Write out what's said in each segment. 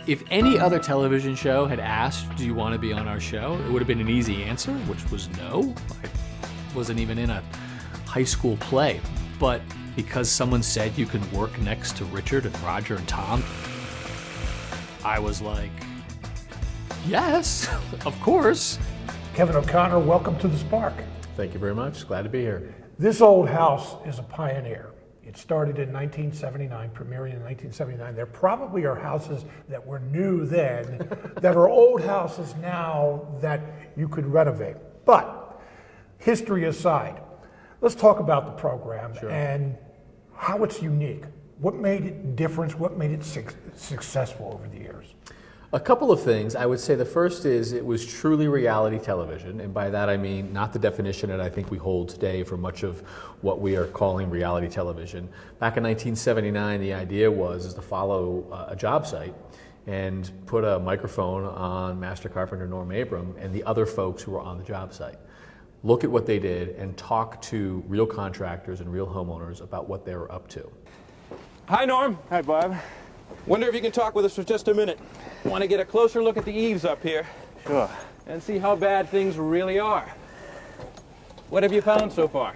If any other television show had asked, do you want to be on our show? It would have been an easy answer, which was no. I wasn't even in a high school play. But because someone said you can work next to Richard and Roger and Tom, I was like, yes, of course. Kevin O'Connor, welcome to the Spark. Thank you very much. Glad to be here. This old house is a pioneer. It started in 1979, premiering in 1979. There probably are houses that were new then that are old houses now that you could renovate. But history aside, let's talk about the program and how it's unique. What made it different? What made it successful over the years? A couple of things. I would say the first is it was truly reality television, and by that I mean not the definition that I think we hold today for much of what we are calling reality television. Back in 1979, the idea was to follow a job site and put a microphone on master carpenter Norm Abram and the other folks who were on the job site. Look at what they did and talk to real contractors and real homeowners about what they were up to. Hi, Norm. Hi, Bob. Wonder if you can talk with us for just a minute. Want to get a closer look at the eaves up here. Sure. And see how bad things really are. What have you found so far?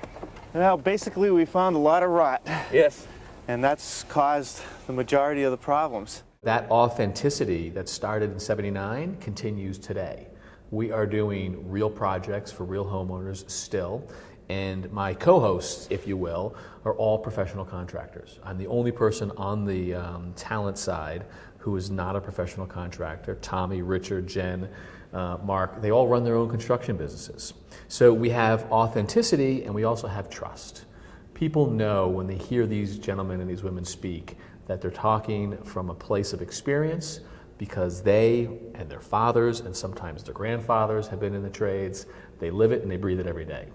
Well, basically we found a lot of rot. Yes. And that's caused the majority of the problems. That authenticity that started in '79 continues today. We are doing real projects for real homeowners still. And my co-hosts, if you will, are all professional contractors. I'm the only person on the talent side who is not a professional contractor. Tommy, Richard, Jen, Mark, they all run their own construction businesses. So we have authenticity and we also have trust. People know when they hear these gentlemen and these women speak that they're talking from a place of experience because they and their fathers and sometimes their grandfathers have been in the trades. They live it and they breathe it every day.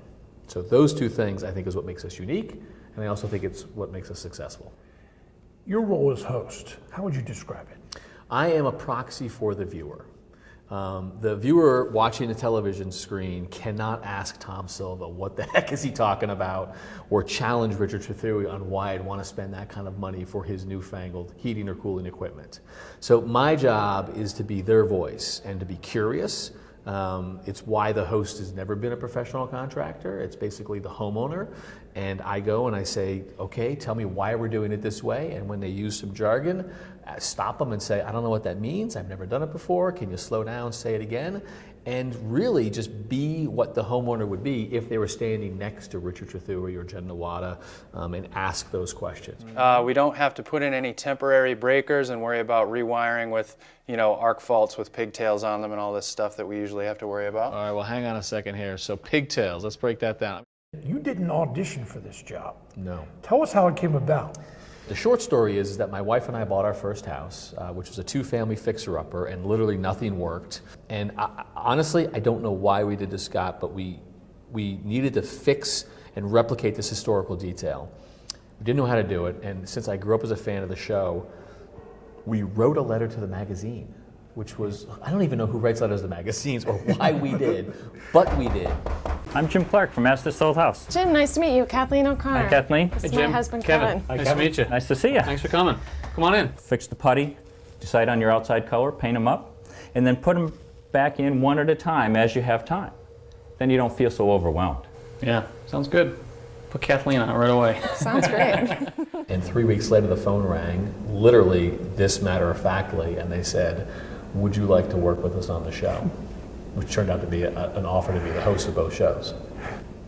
So those two things I think is what makes us unique, and I also think it's what makes us successful. Your role as host, how would you describe it? I am a proxy for the viewer. The viewer watching the television screen cannot ask Tom Silva what the heck is he talking about, or challenge Richard Trethewey on why I'd want to spend that kind of money for his newfangled heating or cooling equipment. So my job is to be their voice and to be curious. It's why the host has never been a professional contractor. It's basically the homeowner, and I go and I say, okay, tell me why we're doing it this way, and when they use some jargon, I stop them and say, I don't know what that means, I've never done it before, can you slow down, say it again, and really just be what the homeowner would be if they were standing next to Richard Trethewey or Jen Nawada and ask those questions. We don't have to put in any temporary breakers and worry about rewiring with, arc faults with pigtails on them and all this stuff that we usually have to worry about. All right, well, hang on a second here. So pigtails, let's break that down. You didn't audition for this job. No. Tell us how it came about. The short story is that my wife and I bought our first house, which was a two-family fixer-upper, and literally nothing worked. And honestly, I don't know why we did this, Scott, but we needed to fix and replicate this historical detail. We didn't know how to do it, and since I grew up as a fan of the show, we wrote a letter to the magazine, which was, I don't even know who writes letters to magazines or why we did, but we did. I'm Jim Clark from Master Sold House. Jim, nice to meet you. Kathleen O'Connor. Hi, Kathleen. This is Jim. my husband, Kevin. Kevin. Nice to meet you. Nice to see you. Thanks for coming. Come on in. Fix the putty, decide on your outside color, paint them up, and then put them back in one at a time as you have time. Then you don't feel so overwhelmed. Yeah, sounds good. Put Kathleen on it right away. Sounds great. And 3 weeks later, the phone rang, literally this matter-of-factly, and they said, would you like to work with us on the show? Which turned out to be an offer to be the host of both shows.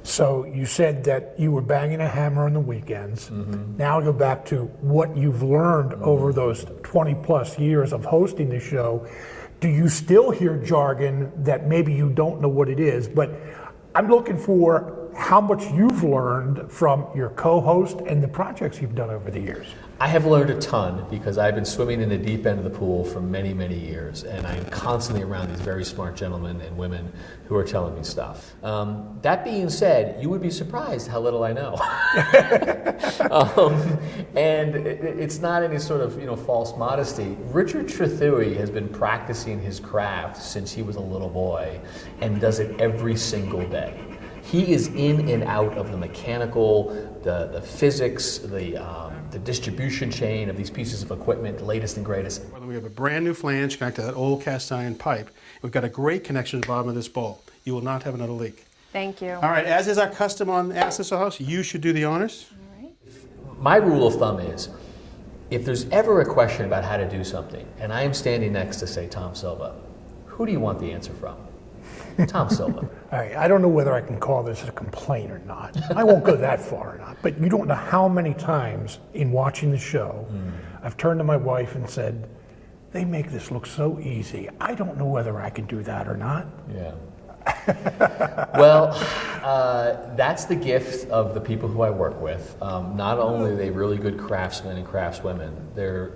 So you said that you were banging a hammer on the weekends. Mm-hmm. Now go back to what you've learned over those 20 plus years of hosting the show. Do you still hear jargon that maybe you don't know what it is? But I'm looking for how much you've learned from your co-host and the projects you've done over the years. I have learned a ton because I've been swimming in the deep end of the pool for many, many years, and I'm constantly around these very smart gentlemen and women who are telling me stuff. That being said, you would be surprised how little I know. And it's not any sort of false modesty. Richard Trethewey has been practicing his craft since he was a little boy and does it every single day. He is in and out of the mechanical the physics, the distribution chain of these pieces of equipment, latest and greatest. Whether we have a brand new flange connected to that old cast iron pipe, we've got a great connection to the bottom of this bowl. You will not have another leak. Thank you. All right, as is our custom on Access to House, you should do the honors. My rule of thumb is, if there's ever a question about how to do something, and I am standing next to, say, Tom Silva, who do you want the answer from? Tom Silva. All right, I don't know whether I can call this a complaint or not. I won't go that far or not. But you don't know how many times in watching the show, I've turned to my wife and said, they make this look so easy. I don't know whether I can do that or not. Yeah. Well, that's the gift of the people who I work with. Not only are they really good craftsmen and craftswomen, they're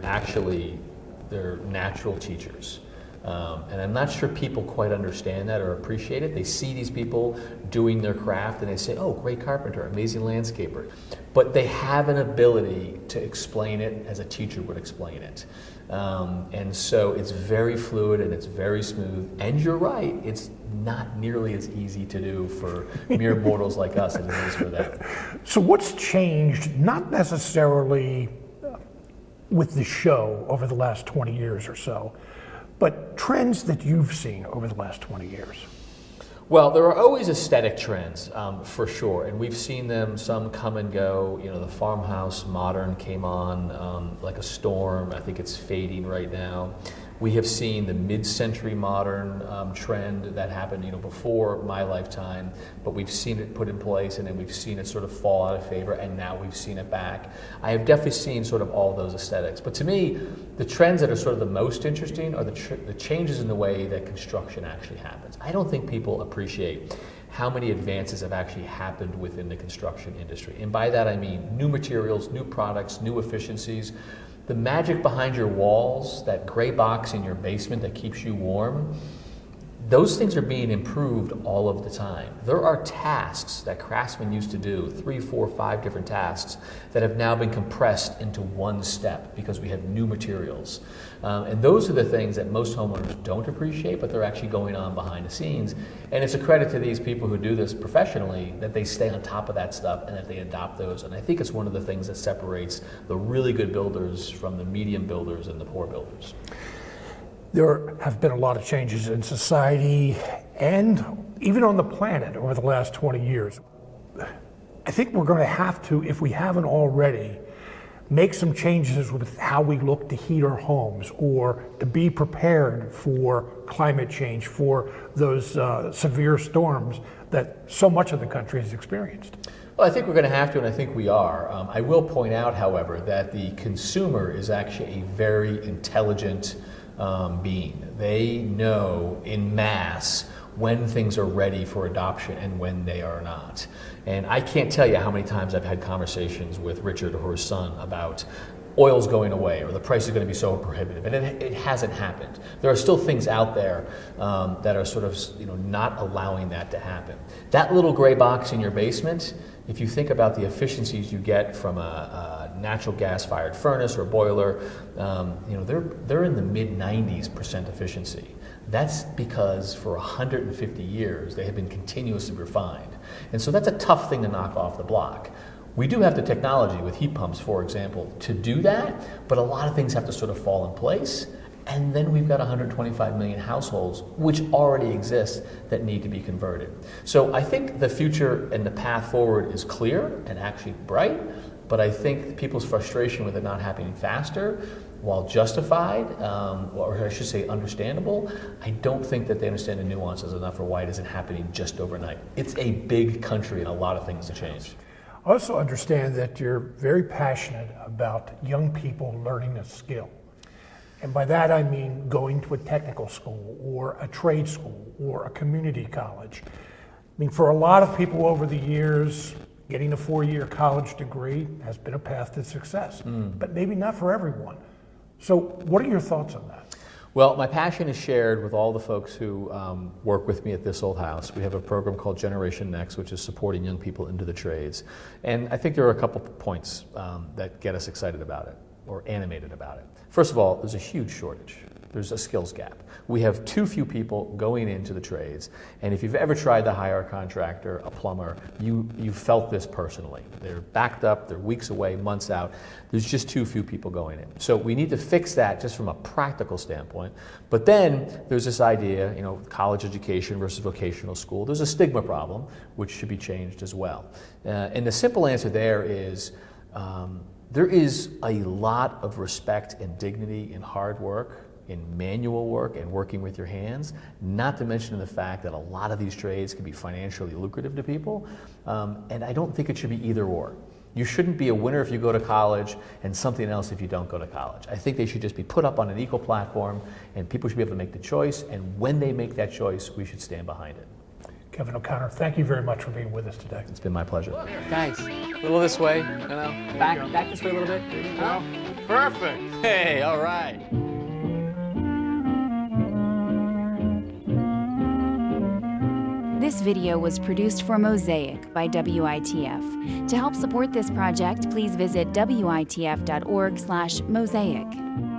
natural teachers. And I'm not sure people quite understand that or appreciate it. They see these people doing their craft and they say, oh, great carpenter, amazing landscaper. But they have an ability to explain it as a teacher would explain it. And so it's very fluid and it's very smooth. And you're right, it's not nearly as easy to do for mere mortals like us as it is for them. So what's changed, not necessarily with the show over the last 20 years or so, but trends that you've seen over the last 20 years? Well, there are always aesthetic trends, for sure, and we've seen them, some come and go. You know, the farmhouse modern came on like a storm. I think it's fading right now. We have seen the mid-century modern trend that happened, you know, before my lifetime, but we've seen it put in place, and then we've seen it sort of fall out of favor, and now we've seen it back. I have definitely seen sort of all those aesthetics, but to me, the trends that are sort of the most interesting are the changes in the way that construction actually happens. I don't think people appreciate how many advances have actually happened within the construction industry, and by that I mean new materials, new products, new efficiencies. The magic behind your walls, that gray box in your basement that keeps you warm, those things are being improved all of the time. There are tasks that craftsmen used to do, 3, 4, 5 different tasks, that have now been compressed into one step because we have new materials. And those are the things that most homeowners don't appreciate, but they're actually going on behind the scenes. And it's a credit to these people who do this professionally that they stay on top of that stuff and that they adopt those. And I think it's one of the things that separates the really good builders from the medium builders and the poor builders. There have been a lot of changes in society and even on the planet over the last 20 years. I think we're going to have to, if we haven't already, make some changes with how we look to heat our homes or to be prepared for climate change, for those severe storms that so much of the country has experienced. Well, I think we're going to have to, and I think we are. I will point out, however, that the consumer is actually a very intelligent being. They know in mass when things are ready for adoption and when they are not. And I can't tell you how many times I've had conversations with Richard or his son about oil's going away or the price is going to be so prohibitive, and it hasn't happened. There are still things out there that are sort of, you know, not allowing that to happen. That little gray box in your basement, if you think about the efficiencies you get from a natural gas-fired furnace or boiler, you know, they're in the mid-90s% efficiency. That's because for 150 years they have been continuously refined. And so that's a tough thing to knock off the block. We do have the technology with heat pumps, for example, to do that, but a lot of things have to sort of fall in place. And then we've got 125 million households which already exist that need to be converted. So I think the future and the path forward is clear and actually bright, but I think people's frustration with it not happening faster, while justified, or I should say understandable, I don't think that they understand the nuances enough for why it isn't happening just overnight. It's a big country and a lot of things to change. I also understand that you're very passionate about young people learning a skill. And by that I mean going to a technical school or a trade school or a community college. I mean, for a lot of people over the years, getting a 4-year college degree has been a path to success, but maybe not for everyone. So what are your thoughts on that? Well, my passion is shared with all the folks who work with me at this old house. We have a program called Generation Next, which is supporting young people into the trades. And I think there are a couple points that get us excited about it or animated about it. First of all, there's a huge shortage. There's a skills gap. We have too few people going into the trades, and if you've ever tried to hire a contractor, a plumber, you've felt this personally. They're backed up, they're weeks away, months out. There's just too few people going in. So we need to fix that just from a practical standpoint. But then there's this idea, college education versus vocational school. There's a stigma problem, which should be changed as well. And the simple answer there is a lot of respect and dignity in hard work, in manual work and working with your hands, not to mention the fact that a lot of these trades can be financially lucrative to people. And I don't think it should be either or. You shouldn't be a winner if you go to college and something else if you don't go to college. I think they should just be put up on an equal platform, and people should be able to make the choice, and when they make that choice, we should stand behind it. Kevin O'Connor, thank you very much for being with us today. It's been my pleasure. Guys, a little this way, back this way a little bit. There you go. Perfect. Hey, all right. This video was produced for Mosaic by WITF. To help support this project, please visit witf.org/mosaic.